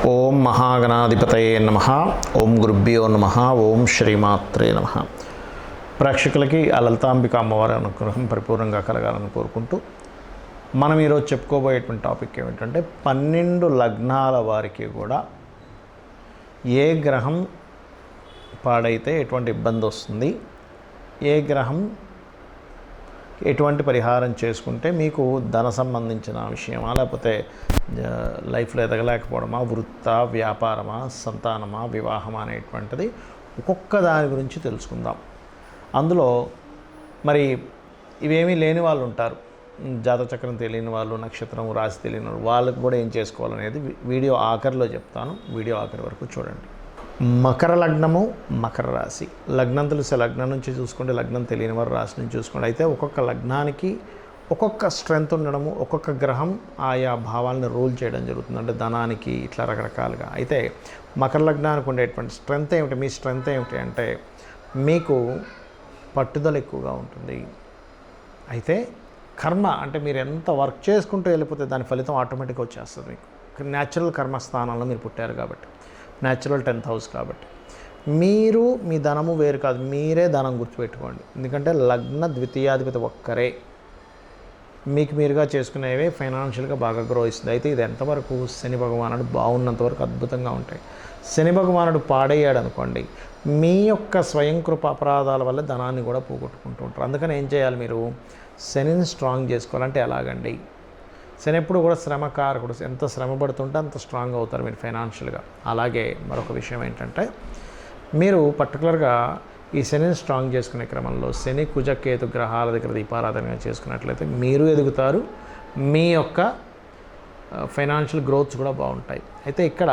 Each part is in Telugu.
ఓం మహాగణాధిపతయే నమః. ఓం గురుభ్యో నమః. ఓం శ్రీమాత్రే నమః. ప్రేక్షకులకి ఆ లలితాంబిక అమ్మవారి అనుగ్రహం పరిపూర్ణంగా కలగాలని కోరుకుంటూ మనం ఈరోజు చెప్పుకోబోయేటువంటి టాపిక్ ఏమిటంటే 12 లగ్నాల వారికి కూడా ఏ గ్రహం పాడైతే ఎటువంటి ఇబ్బంది వస్తుంది, ఏ గ్రహం ఎటువంటి పరిహారం చేసుకుంటే మీకు ధన సంబంధించిన విషయమా, లేకపోతే లైఫ్లో ఎదగలేకపోవడమా, వృత్తా, వ్యాపారమా, సంతానమా, వివాహమా అనేటువంటిది ఒక్కొక్క దాని గురించి తెలుసుకుందాం. అందులో మరి ఇవేమీ లేని వాళ్ళు ఉంటారు, జాతచక్రం తెలియని వాళ్ళు, నక్షత్రం రాశి తెలియని వాళ్ళు, వాళ్ళకు కూడా ఏం చేసుకోవాలనేది వీడియో ఆఖరిలో చెప్తాను. వీడియో ఆఖరి వరకు చూడండి. మకర లగ్నము, మకర రాశి. లగ్నం తెలిసే లగ్నం నుంచి చూసుకుంటే, లగ్నం తెలియని వారు రాశి నుంచి చూసుకోండి. అయితే ఒక్కొక్క లగ్నానికి ఒక్కొక్క స్ట్రెంగ్త్ ఉండడము, ఒక్కొక్క గ్రహం ఆయా భావాలను రూల్ చేయడం జరుగుతుంది. అంటే ధనానికి ఇట్లా రకరకాలుగా. అయితే మకర లగ్నానికి ఉండేటువంటి స్ట్రెంగ్త్ ఏమిటి, మీ స్ట్రెంగ్త్ ఏమిటి అంటే మీకు పట్టుదల ఎక్కువగా ఉంటుంది. అయితే కర్మ అంటే మీరు ఎంత వర్క్ చేసుకుంటూ వెళ్ళిపోతే దాని ఫలితం ఆటోమేటిక్గా వచ్చేస్తుంది. మీకు న్యాచురల్ కర్మస్థానంలో మీరు పుట్టారు కాబట్టి, న్యాచురల్ 10th హౌస్ కాబట్టి మీరు మీ ధనము వేరు కాదు, మీరే ధనం గుర్తుపెట్టుకోండి. ఎందుకంటే లగ్న ద్వితీయాధిపతి ఒక్కరే. మీకు మీరుగా చేసుకునేవే ఫైనాన్షియల్గా బాగా గ్రో ఇస్తుంది. అయితే ఇది ఎంతవరకు శని భగవానుడు బాగున్నంత వరకు అద్భుతంగా ఉంటాయి. శని భగవానుడు పాడయ్యాడు అనుకోండి, మీ యొక్క స్వయం కృప అపరాధాల వల్ల ధనాన్ని కూడా పోగొట్టుకుంటూ ఉంటారు. అందుకని ఏం చేయాలి, మీరు శనిని స్ట్రాంగ్ చేసుకోవాలంటే ఎలాగండి? శని ఎప్పుడు కూడా శ్రమకారకుడు. ఎంత శ్రమ పడుతుంటే అంత స్ట్రాంగ్ అవుతారు మీరు ఫైనాన్షియల్గా. అలాగే మరొక విషయం ఏంటంటే, మీరు పర్టికులర్గా ఈ శనిని స్ట్రాంగ్ చేసుకునే క్రమంలో శని, కుజ, కేతు గ్రహాల దగ్గర దీపారాధన చేసుకున్నట్లయితే మీరు ఎదుగుతారు, మీ యొక్క ఫైనాన్షియల్ గ్రోత్స్ కూడా బాగుంటాయి. అయితే ఇక్కడ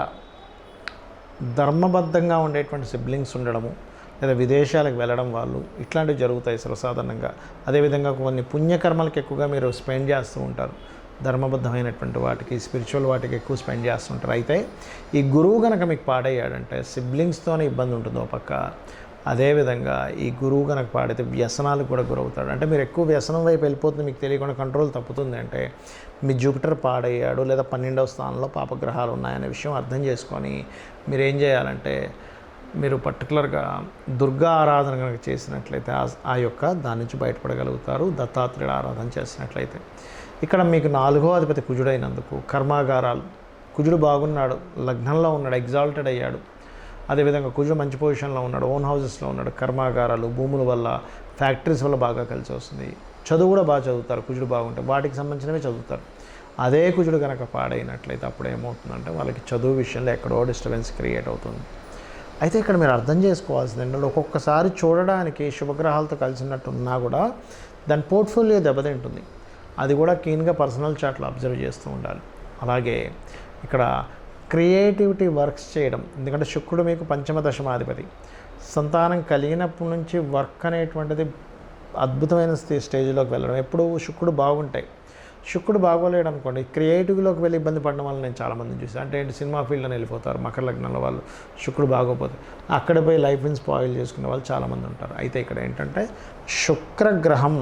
ధర్మబద్ధంగా ఉండేటువంటి సిబ్లింగ్స్ ఉండడము, లేదా విదేశాలకు వెళ్ళడం వాళ్ళు ఇట్లాంటివి జరుగుతాయి సర్వసాధారణంగా. అదేవిధంగా కొన్ని పుణ్యకర్మలకు ఎక్కువగా మీరు స్పెండ్ చేస్తూ ఉంటారు. ధర్మబద్ధమైనటువంటి వాటికి, స్పిరిచువల్ వాటికి ఎక్కువ స్పెండ్ చేస్తుంటారు. అయితే ఈ గురువు కనుక మీకు పాడయ్యాడంటే సిబ్లింగ్స్తోనే ఇబ్బంది ఉంటుంది ఒక పక్క. అదేవిధంగా ఈ గురువు కనుక పాడితే వ్యసనాలకు కూడా గురవుతాడు. అంటే మీరు ఎక్కువ వ్యసనం వైపు వెళ్ళిపోతుంది, మీకు తెలియకుండా కంట్రోల్ తప్పుతుంది. అంటే మీ జూపిటర్ పాడయ్యాడు, లేదా 12వ స్థానంలో పాపగ్రహాలు ఉన్నాయనే విషయం అర్థం చేసుకొని మీరు ఏం చేయాలంటే, మీరు పర్టికులర్గా దుర్గా ఆరాధన కనుక చేసినట్లయితే ఆ యొక్క దాని నుంచి బయటపడగలుగుతారు. దత్తాత్రేయుడు ఆరాధన చేసినట్లయితే. ఇక్కడ మీకు 4వ అధిపతి కుజుడైనందుకు కర్మాగారాలు, కుజుడు బాగున్నాడు, లగ్నంలో ఉన్నాడు, ఎగ్జాల్టెడ్ అయ్యాడు. అదేవిధంగా కుజుడు మంచి పొజిషన్లో ఉన్నాడు, ఓన్ హౌసెస్లో ఉన్నాడు. కర్మాగారాలు, భూముల వల్ల, ఫ్యాక్టరీస్ వల్ల బాగా కలిసి వస్తుంది. చదువు కూడా బాగా చదువుతారు కుజుడు బాగుంటే, వాటికి సంబంధించినవి చదువుతారు. అదే కుజుడు కనుక పాడైనట్లయితే అప్పుడు ఏమవుతుందంటే వాళ్ళకి చదువు విషయంలో ఎక్కడో డిస్టర్బెన్స్ క్రియేట్ అవుతుంది. అయితే ఇక్కడ మీరు అర్థం చేసుకోవాల్సింది ఏంటంటే, ఒక్కొక్కసారి చూడడానికి శుభగ్రహాలతో కలిసినట్టు ఉన్నా కూడా దాని పోర్ట్ఫోలియో దెబ్బతింటుంది. అది కూడా క్లీన్గా పర్సనల్ చాట్లో అబ్జర్వ్ చేస్తూ ఉండాలి. అలాగే ఇక్కడ క్రియేటివిటీ వర్క్స్ చేయడం, ఎందుకంటే శుక్రుడు మీకు పంచమ దశమాధిపతి. సంతానం కలిగినప్పటి నుంచి వర్క్ అనేటువంటిది అద్భుతమైన స్టేజ్లోకి వెళ్ళడం. ఎప్పుడు శుక్రుడు బాగుంటాయి. శుక్రుడు బాగోలేడు అనుకోండి, క్రియేటివ్లోకి వెళ్ళి ఇబ్బంది పడడం వల్ల నేను చాలామందిని చూసాను. అంటే ఏంటి, సినిమా ఫీల్డ్లో వెళ్ళిపోతారు మకర లగ్నంలో వాళ్ళు. శుక్రుడు బాగోపోతే అక్కడ పోయి లైఫ్ని స్పాయిల్ చేసుకునే వాళ్ళు చాలామంది ఉంటారు. అయితే ఇక్కడ ఏంటంటే, శుక్రగ్రహం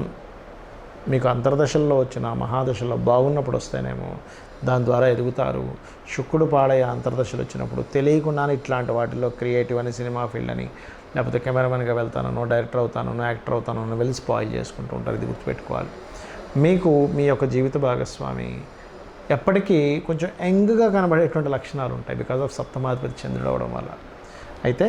మీకు అంతర్దశల్లో వచ్చిన మహాదశలో బాగున్నప్పుడు వస్తేనేమో దాని ద్వారా ఎదుగుతారు. శుక్రుడు పాడయ్యే అంతర్దశలు వచ్చినప్పుడు తెలియకుండానే ఇట్లాంటి వాటిల్లో క్రియేటివ్ అని, సినిమా ఫీల్డ్ అని, లేకపోతే కెమెరామెన్గా వెళ్తానో, డైరెక్టర్ అవుతానో, యాక్టర్ అవుతానో వెళ్ళి స్పాయిల్ చేసుకుంటూ ఉంటారు. ఇది గుర్తుపెట్టుకోవాలి. మీకు మీ యొక్క జీవిత భాగస్వామి ఎప్పటికీ కొంచెం యంగ్గా కనబడేటువంటి లక్షణాలు ఉంటాయి, బికాజ్ ఆఫ్ సప్తమాధిపతి చంద్రుడు అవడం వల్ల. అయితే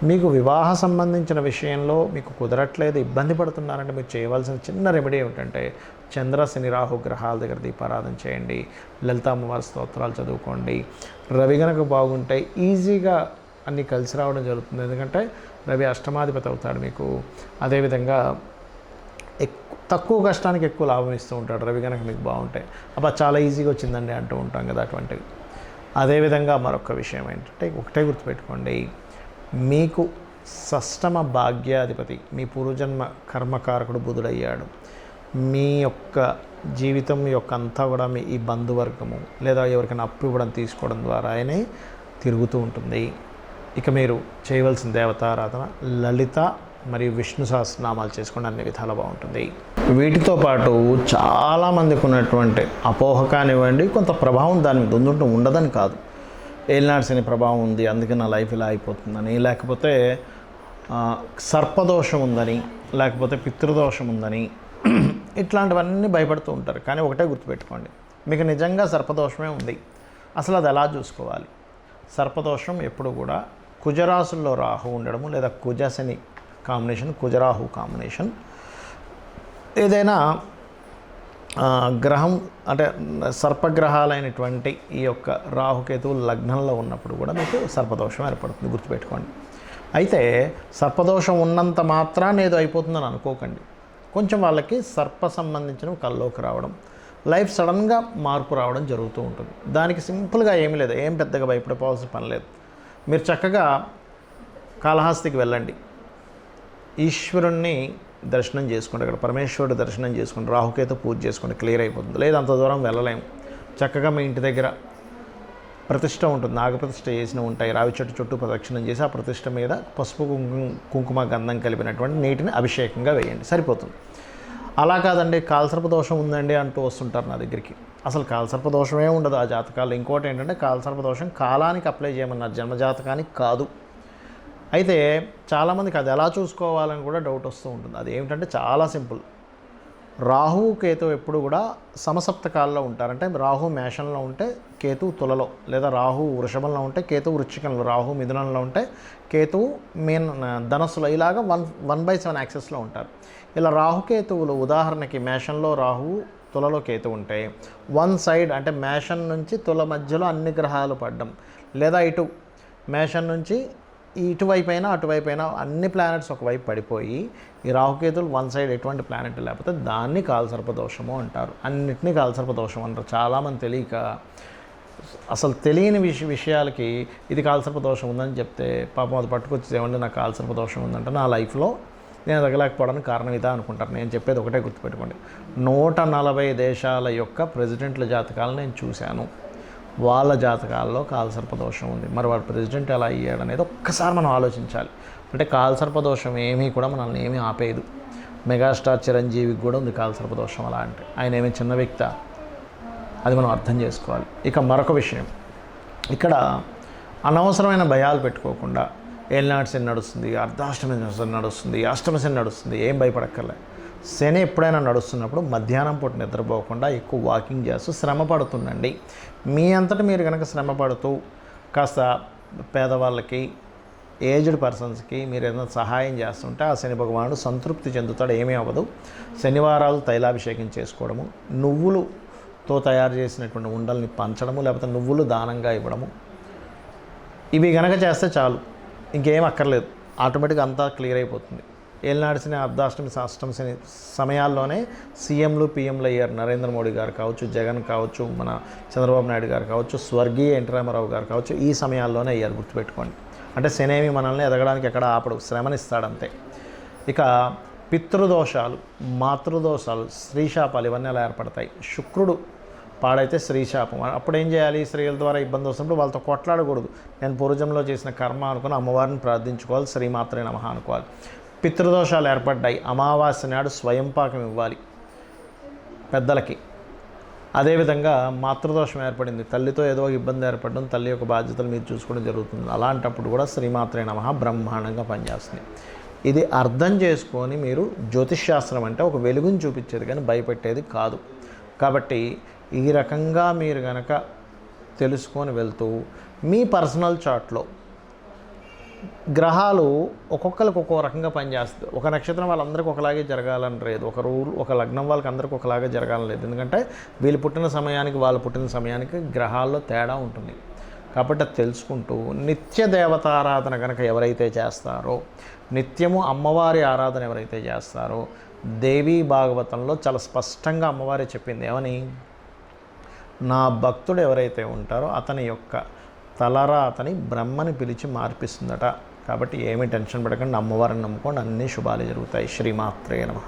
మీకు వివాహ సంబంధించిన విషయంలో మీకు కుదరట్లేదు, ఇబ్బంది పడుతున్నారంటే మీరు చేయవలసిన చిన్న రెమెడీ ఏమిటంటే, చంద్ర, శని, రాహు గ్రహాల దగ్గర దీపారాధన చేయండి, లలిత అమ్మవారి స్తోత్రాలు చదువుకోండి. రవి గనక బాగుంటాయి, ఈజీగా అన్నీ కలిసి రావడం జరుగుతుంది. ఎందుకంటే రవి అష్టమాధిపతి అవుతాడు మీకు. అదేవిధంగా తక్కువ కష్టానికి ఎక్కువ లాభం ఇస్తూ ఉంటాడు రవి కనుక మీకు బాగుంటాయి. అబ్బా చాలా ఈజీగా వచ్చిందండి అంటూ ఉంటాం కదా, అటువంటివి. అదేవిధంగా మరొక విషయం ఏంటంటే, ఒకటే గుర్తుపెట్టుకోండి, మీకు షష్టమ భాగ్యాధిపతి, మీ పూర్వజన్మ కర్మకారకుడు బుధుడయ్యాడు. మీ యొక్క జీవితం యొక్క అంతా కూడా మీ ఈ బంధువర్గము లేదా ఎవరికైనా అప్పు ఇవ్వడం, తీసుకోవడం ద్వారా ఆయనే తిరుగుతూ ఉంటుంది. ఇక మీరు చేయవలసిన దేవతారాధన లలిత మరియు విష్ణు సహస్రనామాలు చేసుకోండి, అన్ని విధాలు బాగుంటుంది. వీటితో పాటు చాలామందికి ఉన్నటువంటి అపోహ కానివ్వండి, కొంత ప్రభావం దాని మీద ఉండదని కాదు. ఏలినాటి శని ప్రభావం ఉంది అందుకే నా లైఫ్ ఇలా అయిపోతుందని, లేకపోతే సర్పదోషం ఉందని, లేకపోతే పితృదోషం ఉందని ఇట్లాంటివన్నీ భయపడుతూ ఉంటారు. కానీ ఒకటే గుర్తుపెట్టుకోండి, మీకు నిజంగా సర్పదోషమే ఉంది, అసలు అది ఎలా చూసుకోవాలి? సర్పదోషం ఎప్పుడు కూడా కుజరాశుల్లో రాహు ఉండడము లేదా కుజశని కాంబినేషన్, కుజరాహు కాంబినేషన్, ఏదైనా గ్రహం అంటే సర్పగ్రహాలైనటువంటి ఈ యొక్క రాహుకేతువులు లగ్నంలో ఉన్నప్పుడు కూడా మీకు సర్పదోషం ఏర్పడుతుంది, గుర్తుపెట్టుకోండి. అయితే సర్పదోషం ఉన్నంత మాత్రాన్ని ఏదో అయిపోతుందని అనుకోకండి. కొంచెం వాళ్ళకి సర్ప సంబంధించినవి కల్లోకి రావడం, లైఫ్ సడన్గా మార్పు రావడం జరుగుతూ ఉంటుంది. దానికి సింపుల్గా ఏమీ లేదు, ఏం పెద్దగా భయపడిపోవాల్సిన పని లేదు. మీరు చక్కగా కాళహస్తికి వెళ్ళండి, ఈశ్వరుణ్ణి దర్శనం చేసుకోండి, అక్కడ పరమేశ్వరుడు దర్శనం చేసుకోండి, రాహుకేతు పూజ చేసుకోండి, క్లియర్ అయిపోతుంది. లేదు అంత దూరం వెళ్ళలేము, చక్కగా మీ ఇంటి దగ్గర ప్రతిష్ట ఉంటుంది, నాగప్రతిష్ఠ చేసిన ఉంటాయి, రావి చెట్టు చుట్టూ ప్రదక్షిణం చేసి ఆ ప్రతిష్ఠ మీద పసుపు కుంకుమ గంధం కలిపినటువంటి నీటిని అభిషేకంగా వేయండి, సరిపోతుంది. అలా కాదండి కాలసర్ప దోషం ఉందండి అంటూ వస్తుంటారు నా దగ్గరికి. అసలు కాలసర్ప దోషమే ఉండదు ఆ జాతకాలు. ఇంకోటి ఏంటంటే కాలసర్ప దోషం కాలానికి అప్లై చేయమన్నారు, జన్మజాతకానికి కాదు. అయితే చాలామందికి అది ఎలా చూసుకోవాలని కూడా డౌట్ వస్తూ ఉంటుంది. అది ఏమిటంటే చాలా సింపుల్. రాహు కేతు ఎప్పుడు కూడా సమసప్తకాల్లో ఉంటారంటే రాహు మేషంలో ఉంటే కేతు తులలో, లేదా రాహు వృషభంలో ఉంటే కేతు వృశ్చికంలో, రాహు మిథునంలో ఉంటే కేతువు ధనస్సులో, ఇలాగా 1/7 యాక్సెస్లో ఉంటారు. ఇలా రాహుకేతువులు ఉదాహరణకి మేషంలో రాహు, తులలో కేతు ఉంటే వన్ సైడ్ అంటే మేషం నుంచి తుల మధ్యలో అన్ని గ్రహాలు పడ్డం, లేదా ఇటు మేషం నుంచి ఇటువైపైనా అటువైపైనా అన్ని ప్లానెట్స్ ఒకవైపు పడిపోయి ఈ రాహుకేతులు వన్ సైడ్ ఎటువంటి ప్లానెట్ లేకపోతే దాన్ని కాలసర్పదోషము అంటారు. అన్నిటినీ కాలసర్పదోషం అంటారు. చాలామంది తెలియక అసలు తెలియని విషయాలకి ఇది కాలసర్పదోషం ఉందని చెప్తే పాపం అది పట్టుకొచ్చి ఏమంటే నాకు కాలసర్పదోషం ఉందంటే నా లైఫ్లో నేను తగలేకపోవడానికి కారణం ఇదా అనుకుంటారు. నేను చెప్పేది ఒకటే గుర్తుపెట్టుకోండి, 140 దేశాల యొక్క ప్రెసిడెంట్ల జాతకాలు నేను చూశాను. వాళ్ళ జాతకాల్లో కాలసర్పదోషం ఉంది. మరి వాడు ప్రెసిడెంట్ ఎలా అయ్యాడు అనేది ఒక్కసారి మనం ఆలోచించాలి. అంటే కాలసర్పదోషం ఏమీ కూడా మనల్ని ఏమీ ఆపేయదు. మెగాస్టార్ చిరంజీవికి కూడా ఉంది కాలసర్పదోషం. అలా అంటే ఆయన ఏమీ చిన్న వ్యక్తి, అది మనం అర్థం చేసుకోవాలి. ఇక మరొక విషయం, ఇక్కడ అనవసరమైన భయాలు పెట్టుకోకుండా ఏలినాటి శని నడుస్తుంది, అర్ధాష్టమి శని నడుస్తుంది, అష్టమ శని నడుస్తుంది, ఏం భయపడక్కర్లే. శని ఎప్పుడైనా నడుస్తున్నప్పుడు మధ్యాహ్నం పూట నిద్రపోకుండా ఎక్కువ వాకింగ్ చేస్తూ శ్రమ పడుతుండండి. మీ అంతటా మీరు కనుక శ్రమ పడుతూ కాస్త పేదవాళ్ళకి, ఏజ్డ్ పర్సన్స్కి మీరు ఏదైనా సహాయం చేస్తుంటే ఆ శని భగవానుడు సంతృప్తి చెందుతాడు, ఏమీ అవ్వదు. శనివారాలు తైలాభిషేకం చేసుకోవడము, నువ్వులుతో తయారు చేసినటువంటి ఉండల్ని పంచడము, లేకపోతే నువ్వులు దానంగా ఇవ్వడము, ఇవి కనుక చేస్తే చాలు, ఇంకేం అక్కర్లేదు, ఆటోమేటిక్గా అంతా క్లియర్ అయిపోతుంది. ఏలినాటి శని, అర్ధాష్టమి, అష్టమ శని సమయాల్లోనే సీఎంలు పిఎంలు అయ్యారు. నరేంద్ర మోడీ గారు కావచ్చు, జగన్ కావచ్చు, మన చంద్రబాబు నాయుడు గారు కావచ్చు, స్వర్గీయ ఎన్టీ రామారావు గారు కావచ్చు, ఈ సమయాల్లోనే అయ్యారు, గుర్తుపెట్టుకోండి. అంటే శనేమి మనల్ని ఎదగడానికి ఎక్కడ ఆపడు, శ్రమనిస్తాడంతే. ఇక పితృదోషాలు, మాతృదోషాలు, స్త్రీశాపాలు ఇవన్నీ అలా ఏర్పడతాయి. శుక్రుడు పాడైతే స్త్రీశాపం. అప్పుడు ఏం చేయాలి? స్త్రీల ద్వారా ఇబ్బంది వస్తున్నప్పుడు వాళ్ళతో కొట్లాడకూడదు. నేను పూర్వజంలో చేసిన కర్మ అనుకుని అమ్మవారిని ప్రార్థించుకోవాలి, శ్రీమాత్రే నమః అనుకోవాలి. పితృదోషాలు ఏర్పడ్డాయి, అమావాస్య నాడు స్వయం పాకం ఇవ్వాలి పెద్దలకి. అదేవిధంగా మాతృదోషం ఏర్పడింది, తల్లితో ఏదో ఇబ్బంది ఏర్పడడం, తల్లి యొక్క బాధ్యతలు మీరు చూసుకోవడం జరుగుతుంది. అలాంటప్పుడు కూడా శ్రీమాత్రే నమః బ్రహ్మాండంగా పనిచేస్తుంది. ఇది అర్థం చేసుకొని మీరు జ్యోతిష్శాస్త్రం అంటే ఒక వెలుగుని చూపించేది కానీ భయపెట్టేది కాదు. కాబట్టి ఈ రకంగా మీరు కనుక తెలుసుకొని వెళ్తూ మీ పర్సనల్ చార్ట్లో గ్రహాలు ఒక్కొక్కరికి ఒక్కో రకంగా పనిచేస్తుంది. ఒక నక్షత్రం వాళ్ళందరికీ ఒకలాగే జరగాలని లేదు, ఒక రూల్ ఒక లగ్నం వాళ్ళకి అందరికీ ఒకలాగే జరగాలని లేదు. ఎందుకంటే వీళ్ళు పుట్టిన సమయానికి వాళ్ళు పుట్టిన సమయానికి గ్రహాల్లో తేడా ఉంటుంది. కాబట్టి అది తెలుసుకుంటూ నిత్య దేవతారాధన కనుక ఎవరైతే చేస్తారో, నిత్యము అమ్మవారి ఆరాధన ఎవరైతే చేస్తారో, దేవీ భాగవతంలో చాలా స్పష్టంగా అమ్మవారి చెప్పింది ఏమని, నా భక్తుడు ఎవరైతే ఉంటారో అతని యొక్క తలరాతని బ్రహ్మని పిలిచి మార్పిస్తుందట. కాబట్టి ఏమీ టెన్షన్ పడకండి, అమ్మవారిని నమ్ముకోండి, అన్నీ శుభాలు జరుగుతాయి. శ్రీమాత్రే నమః.